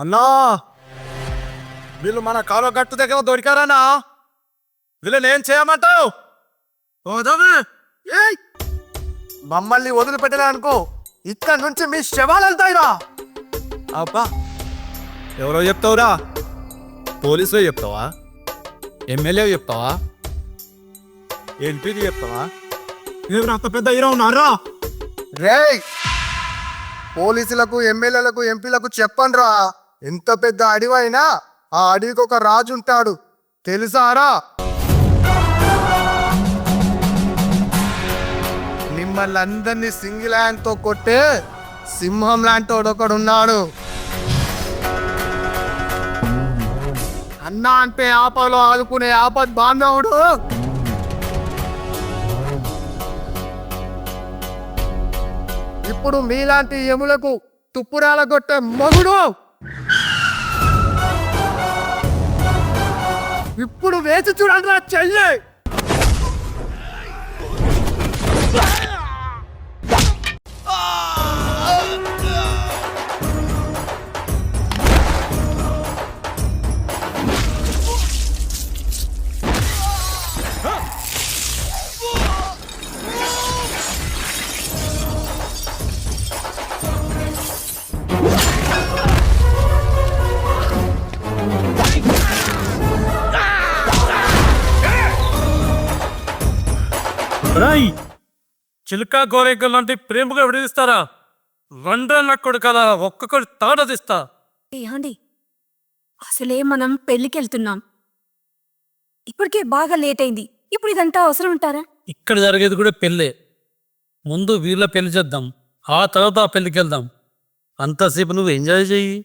అన్నా వీళ్ళు మన కాలువ గట్టు దగ్గర దొరికారన్నా వీళ్ళని ఏం చేయమంటావు? మమ్మల్ని వదిలిపెట్టలే అనుకో ఇక్కడ నుంచి మీ శవాలు వెళ్తాయిరా. అబ్బా ఎవరో చెప్తావురా? పోలీసులో చెప్తావా? ఎమ్మెల్యే చెప్తావా? ఎంపీకి చెప్తావా? ఏమి అంత పెద్ద హీరో ఉన్నారా? రే పోలీసులకు ఎమ్మెల్యేలకు ఎంపీలకు చెప్పండ్రా, ఎంత పెద్ద అడవైనా ఆ అడవికి ఒక రాజు ఉంటాడు తెలుసారా? మిమ్మల్ని అందరినీ సింగిల్ హ్యాండ్ తో కొట్టే సింహం లాంటి ఒకడున్నాడు. అన్నా అంటే ఆపలో ఆదుకునే ఆపద్ బాంధవుడు. ఇప్పుడు మీలాంటి ఎములకు తుప్పురాల కొట్టే మగుడు. ఇప్పుడు వేచి చూడండి రా చెయ్యి. రాయ్ చిలుక గోరేగల్ లాంటి ప్రేమగా విడదీస్తారా? రండ్రన్న కొడుకలా ఒక్కొక్కరు తాడదిస్తా. ఏమండి, అసలే మనం పెళ్లికి వెళ్తున్నాం. ఇప్పటికే బాగా లేట్ అయింది. ఇప్పుడు ఇదంతా అవసరం ఉంటారా? ఇక్కడ జరిగేది కూడా పెళ్ళే. ముందు వీళ్ళ పెళ్లి చేద్దాం, ఆ తర్వాత ఆ పెళ్లికి వెళ్దాం. అంతసేపు నువ్వు ఎంజాయ్ చెయ్యి.